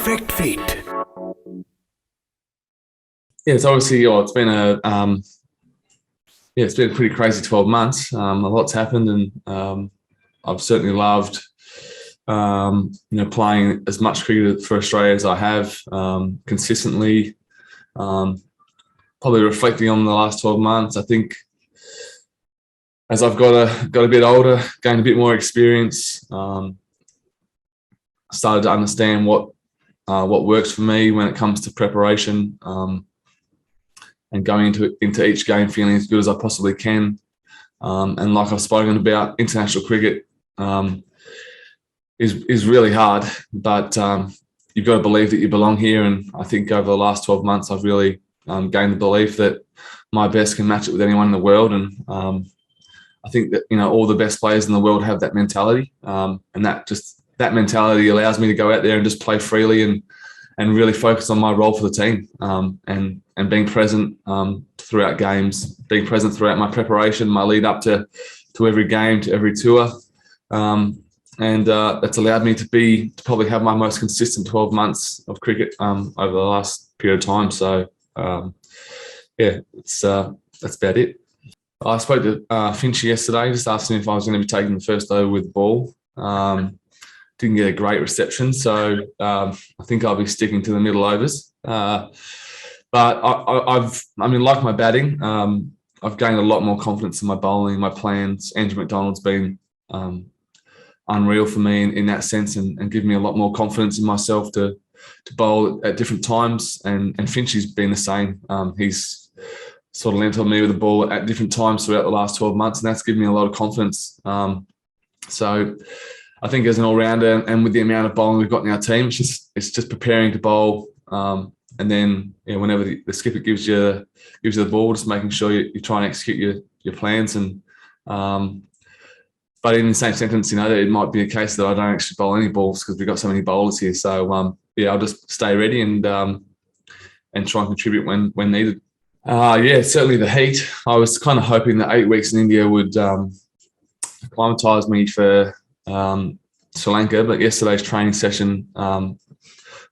perfect fit. Yeah, it's obviously it's been it's been a pretty crazy 12 months. A lot's happened, and I've certainly loved playing as much cricket for Australia as I have consistently. Probably reflecting on the last 12 months, I think as I've got a bit older, gained a bit more experience, started to understand what works for me when it comes to preparation, and going into each game feeling as good as I possibly can. And like I've spoken about, international cricket is really hard, but you've got to believe that you belong here. And I think over the last 12 months, I've really gained the belief that my best can match it with anyone in the world. And I think that all the best players in the world have that mentality, and that mentality allows me to go out there and just play freely and really focus on my role for the team, and being present throughout games, being present throughout my preparation, my lead up to every game, to every tour. And that's allowed me to probably have my most consistent 12 months of cricket over the last period of time. So that's about it. I spoke to Finch yesterday, just asking if I was going to be taking the first over with the ball. Didn't get a great reception, so I think I'll be sticking to the middle overs. But like my batting, I've gained a lot more confidence in my bowling, my plans. Andrew McDonald's been unreal for me in that sense, and given me a lot more confidence in myself to bowl at different times. And Finchie's been the same. He's sort of lent on me with the ball at different times throughout the last 12 months, and that's given me a lot of confidence. So I think as an all-rounder, and with the amount of bowling we've got in our team, it's just preparing to bowl, and then whenever the skipper gives you the ball, just making sure you try and execute your plans. And but in the same sentence, it might be a case that I don't actually bowl any balls because we've got so many bowlers here. So I'll just stay ready and try and contribute when needed. Certainly the heat. I was kind of hoping that 8 weeks in India would acclimatise me for Sri Lanka, but yesterday's training session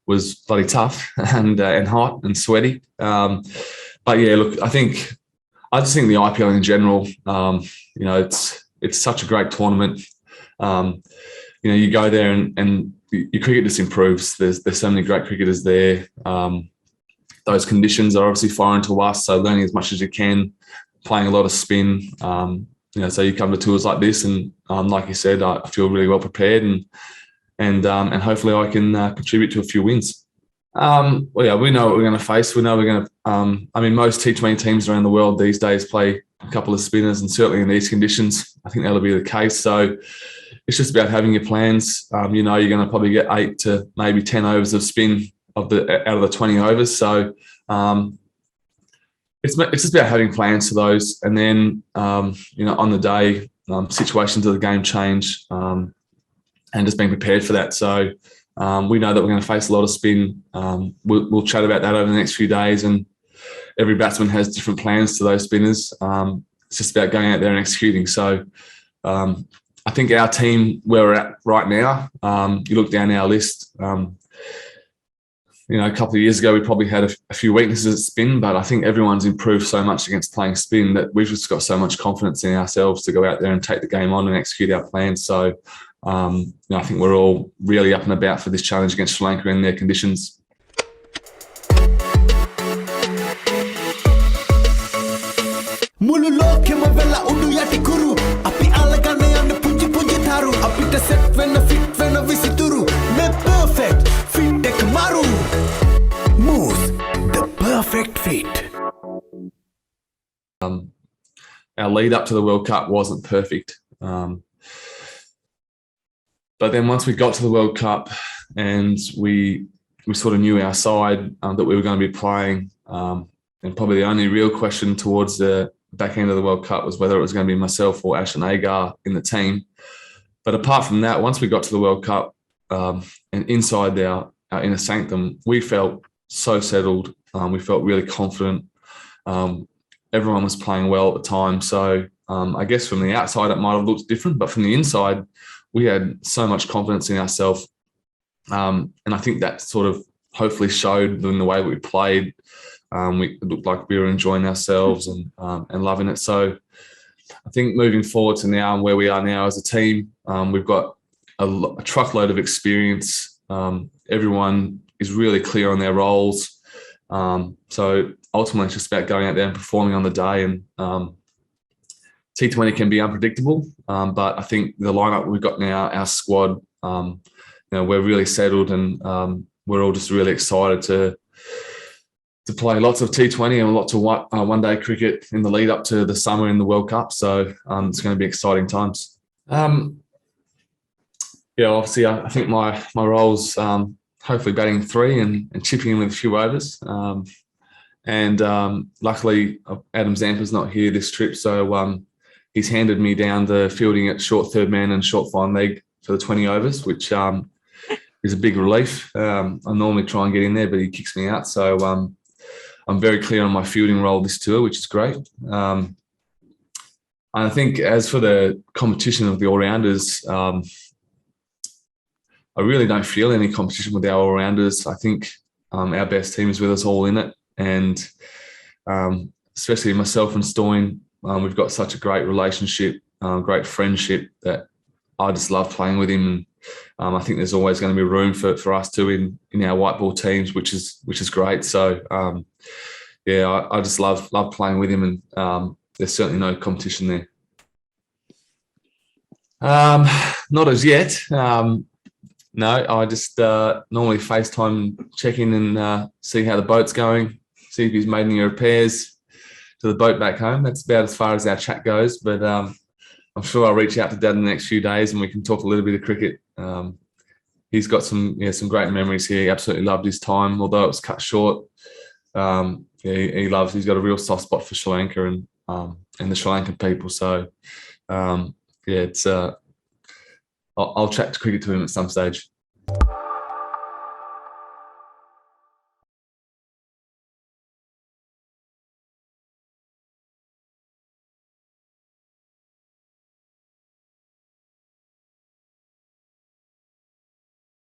was bloody tough and hot and sweaty. But yeah, look, I just think the IPL in general, it's such a great tournament. You go there and your cricket just improves. There's so many great cricketers there. Those conditions are obviously foreign to us, so learning as much as you can, playing a lot of spin. So you come to tours like this, and like you said, I feel really well prepared, and hopefully I can contribute to a few wins. We know what we're going to face. We know we're going to. Most T20 teams around the world these days play a couple of spinners, and certainly in these conditions, I think that'll be the case. So it's just about having your plans. You're going to probably get 8 to maybe 10 overs of spin out of the 20 overs. So it's just about having plans for those, and then on the day, situations of the game change, and just being prepared for that. So we know that we're going to face a lot of spin. We'll chat about that over the next few days, and every batsman has different plans to those spinners. It's just about going out there and executing. So I think our team, where we're at right now, you look down our list. A couple of years ago, we probably had a few weaknesses at spin, but I think everyone's improved so much against playing spin that we've just got so much confidence in ourselves to go out there and take the game on and execute our plans. So I think we're all really up and about for this challenge against Sri Lanka in their conditions. The perfect fit. Our lead up to the World Cup wasn't perfect. But then once we got to the World Cup and we sort of knew our side that we were going to be playing, and probably the only real question towards the back end of the World Cup was whether it was going to be myself or Ash and Agar in the team. But apart from that, once we got to the World Cup and inside our inner sanctum, we felt so settled. We felt really confident. Everyone was playing well at the time. So I guess from the outside, it might have looked different, but from the inside, we had so much confidence in ourselves. And I think that sort of hopefully showed in the way we played. We looked like we were enjoying ourselves and loving it. So I think moving forward to now and where we are now as a team, we've got a truckload of experience. Everyone is really clear on their roles. So ultimately, it's just about going out there and performing on the day. And T20 can be unpredictable, but I think the lineup we've got now, our squad, we're really settled, and we're all just really excited to play lots of T20 and lots of one-day cricket in the lead up to the summer in the World Cup. So it's going to be exciting times. Obviously, I think my role's hopefully batting 3 and chipping in with a few overs. Luckily, Adam Zampa's not here this trip, so he's handed me down the fielding at short third man and short fine leg for the 20 overs, which is a big relief. I normally try and get in there, but he kicks me out. So I'm very clear on my fielding role this tour, which is great. And I think as for the competition of the all-rounders, I really don't feel any competition with our all-rounders. I think our best team is with us all in it. And especially myself and Stoyne, we've got such a great relationship, great friendship, that I just love playing with him. And I think there's always going to be room for us too in our white ball teams, which is great. So I just love playing with him, and there's certainly no competition there. Not as yet. No, I just normally FaceTime, check in and see how the boat's going, see if he's made any repairs to the boat back home. That's about as far as our chat goes. But I'm sure I'll reach out to Dad in the next few days and we can talk a little bit of cricket. He's got some great memories here. He absolutely loved his time, although it was cut short. He's got a real soft spot for Sri Lanka and the Sri Lankan people. So it's I'll chat to cricket to him at some stage.